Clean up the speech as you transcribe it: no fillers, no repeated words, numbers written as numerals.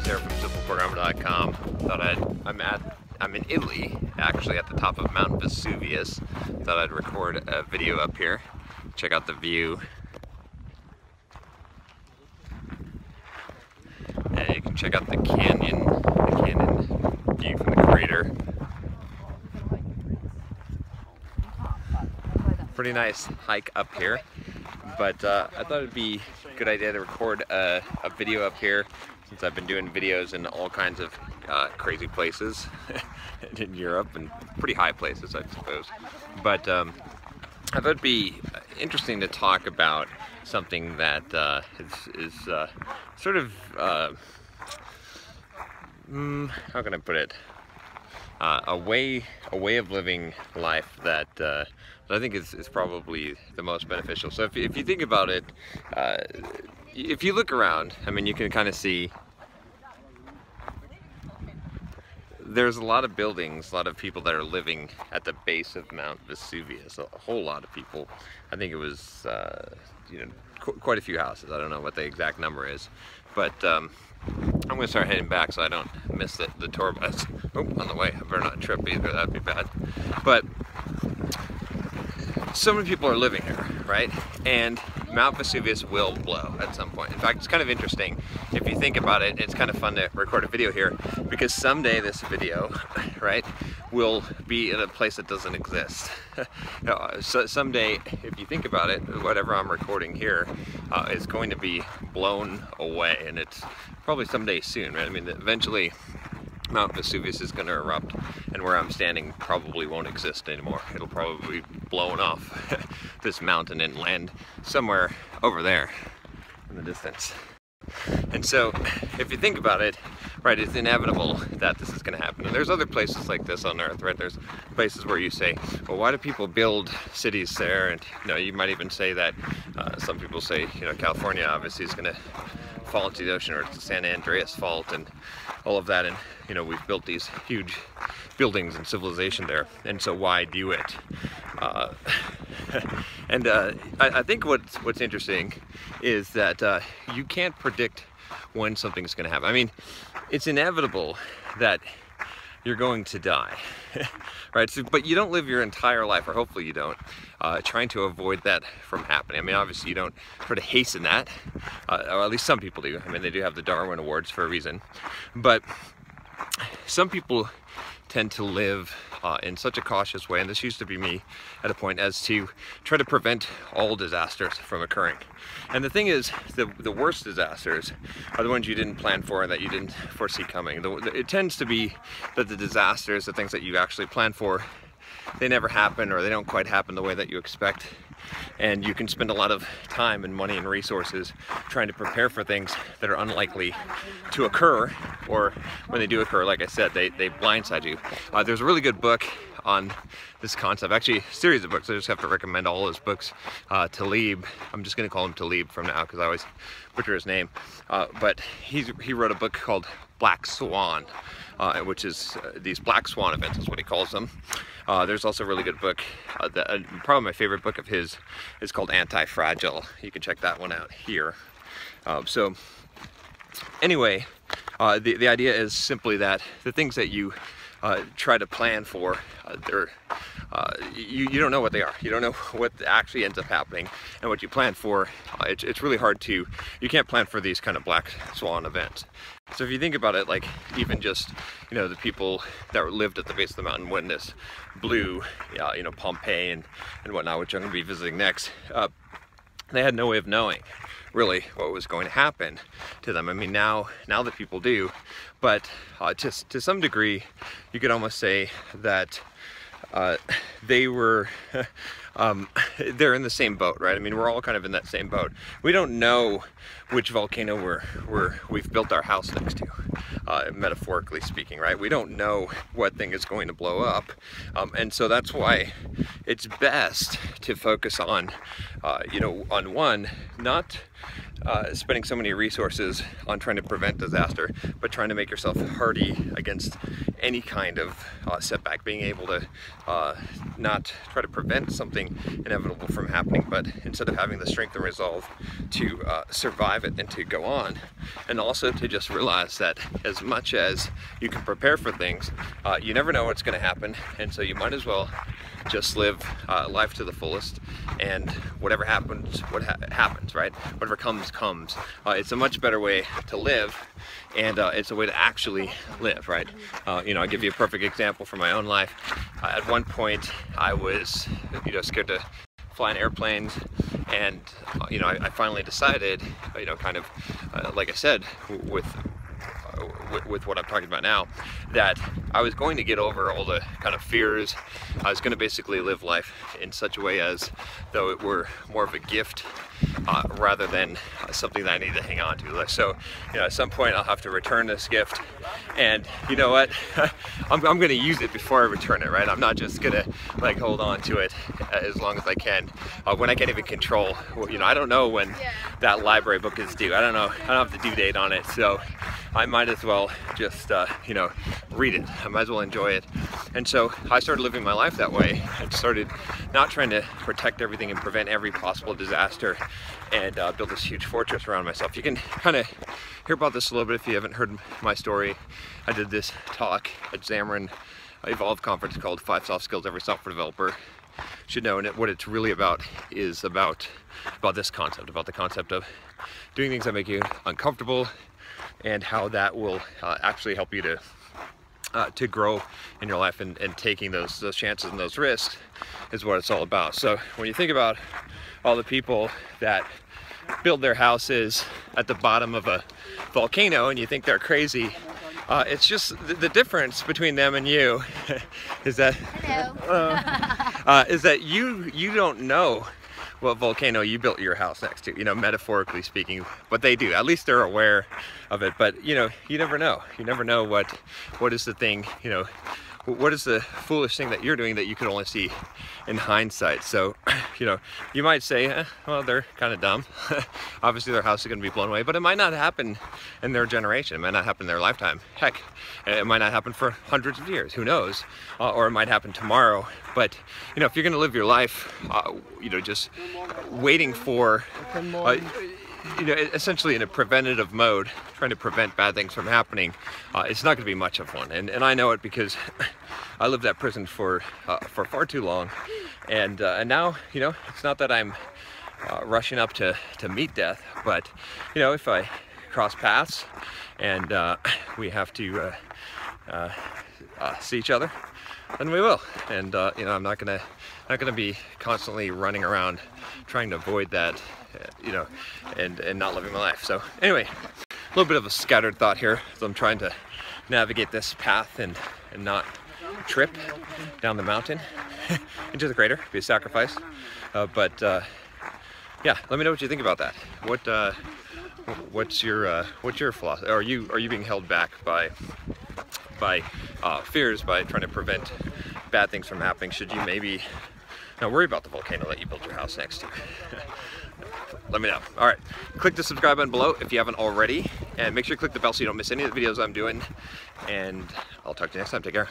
Here from simpleprogrammer.com. I'm in Italy, actually at the top of Mount Vesuvius. Thought I'd record a video up here. Check out the view. And you can check out the canyon view from the crater. Pretty nice hike up here, but I thought it'd be a good idea to record a video up here, since I've been doing videos in all kinds of crazy places in Europe and pretty high places, I suppose. But I thought it'd be interesting to talk about something that is sort of, how can I put it? A way of living life that I think is probably the most beneficial. So if you think about it, if you look around, I mean, you can kind of see there's a lot of buildings, a lot of people that are living at the base of Mount Vesuvius, a whole lot of people. I think it was, you know, quite a few houses. I don't know what the exact number is, but I'm going to start heading back so I don't miss the tour bus. Oh, on the way. I better not trip either, that'd be bad. But so many people are living here, right? And Mount Vesuvius will blow at some point. In fact, it's kind of interesting. If you think about it, it's kind of fun to record a video here, because someday this video, right, will be in a place that doesn't exist. So someday, if you think about it, whatever I'm recording here is going to be blown away, and it's probably someday soon, right? I mean, eventually Mount Vesuvius is going to erupt, and where I'm standing probably won't exist anymore. It'll probably be blown off this mountain and land somewhere over there in the distance. And so, if you think about it, right, it's inevitable that this is going to happen. And there's other places like this on Earth, right? There's places where you say, well, why do people build cities there? And, you know, you might even say that, some people say, you know, California obviously is going to fall into the ocean, or it's the San Andreas Fault and all of that, and you know, we've built these huge buildings and civilization there, and so why do it? I think what's interesting is that you can't predict when something's going to happen. I mean, it's inevitable that you're going to die, right? So, but you don't live your entire life, or hopefully you don't, trying to avoid that from happening. I mean, obviously you don't try to hasten that, or at least some people do. I mean, they do have the Darwin Awards for a reason, but some people tend to live in such a cautious way, and this used to be me at a point, as to try to prevent all disasters from occurring. And the thing is, the worst disasters are the ones you didn't plan for and that you didn't foresee coming. It tends to be that the disasters, the things that you actually plan for, they never happen, or they don't quite happen the way that you expect. And you can spend a lot of time and money and resources trying to prepare for things that are unlikely to occur, or when they do occur, like I said, they blindside you. There's a really good book on this concept, actually a series of books. I just have to recommend all his books. Talib, I'm just going to call him Talib from now because I always butcher his name, but he wrote a book called Black Swan, which is these black swan events is what he calls them. There's also a really good book, probably my favorite book of his is called Anti-Fragile. You can check that one out here. So anyway, the idea is simply that the things that you try to plan for, you don't know what they are. You don't know what actually ends up happening, and what you plan for, it's really hard to, you can't plan for these kind of black swan events. So if you think about it, like even just, you know, the people that lived at the base of the mountain when this blew, you know, Pompeii and whatnot, which I'm going to be visiting next, they had no way of knowing really what was going to happen to them. I mean, now that people do, but just to some degree, you could almost say that they were they're in the same boat, right? I mean, we're all kind of in that same boat. We don't know which volcano we've built our house next to, metaphorically speaking, right? We don't know what thing is going to blow up, and so that's why it's best to focus on, you know, on one, not spending so many resources on trying to prevent disaster, but trying to make yourself hardy against any kind of setback, being able to not try to prevent something inevitable from happening, but instead of having the strength and resolve to survive it and to go on, and also to just realize that as much as you can prepare for things, you never know what's going to happen, and so you might as well just live life to the fullest, and whatever happens, happens, right? Whatever comes, comes. It's a much better way to live, and it's a way to actually live, right? You know, I'll give you a perfect example from my own life. At one point, I was, you know, scared to fly in airplanes, and you know, I finally decided, you know, kind of like I said, with what I'm talking about now, that I was going to get over all the kind of fears. I was going to basically live life in such a way as though it were more of a gift rather than something that I need to hang on to. So, you know, at some point I'll have to return this gift, and you know what, I'm going to use it before I return it, right? I'm not just going to like hold on to it as long as I can when I can't even control, you know, I don't know when that library book is due. I don't have the due date on it, so I might as well just you know, read it. I might as well enjoy it. And so I started living my life that way. I started not trying to protect everything and prevent every possible disaster and build this huge fortress around myself. You can kind of hear about this a little bit if you haven't heard my story. I did this talk at Xamarin Evolve conference called 5 Soft Skills Every Software Developer should know, and what it's really about is about this concept, about the concept of doing things that make you uncomfortable, and how that will actually help you to grow in your life, and taking those chances and those risks is what it's all about. So when you think about all the people that build their houses at the bottom of a volcano and you think they're crazy, it's just the difference between them and you is that is that you don't know what volcano you built your house next to, you know, metaphorically speaking, but they do. At least they're aware of it. But you know, you never know. You never know what is the thing, you know, what is the foolish thing that you're doing that you could only see in hindsight. So, you know, you might say, well, they're kind of dumb. Obviously their house is going to be blown away, but it might not happen in their generation. It might not happen in their lifetime. Heck, it might not happen for hundreds of years. Who knows? Or it might happen tomorrow. But, you know, if you're going to live your life, you know, just waiting for, you know, essentially in a preventative mode, trying to prevent bad things from happening, it's not going to be much of one. And I know it because I lived at prison for far too long, and now, you know, it's not that I'm rushing up to meet death, but you know, if I cross paths and we have to see each other, then we will. And you know, I'm not gonna be constantly running around trying to avoid that, you know, and not living my life. So anyway, a little bit of a scattered thought here as I'm trying to navigate this path and not trip down the mountain into the crater, be a sacrifice. But yeah, let me know what you think about that. What's your philosophy? Are you being held back by fears, by trying to prevent bad things from happening? Should you maybe not worry about the volcano that you built your house next to? Let me know. All right, click the subscribe button below if you haven't already, and make sure you click the bell so you don't miss any of the videos I'm doing, and I'll talk to you next time. Take care.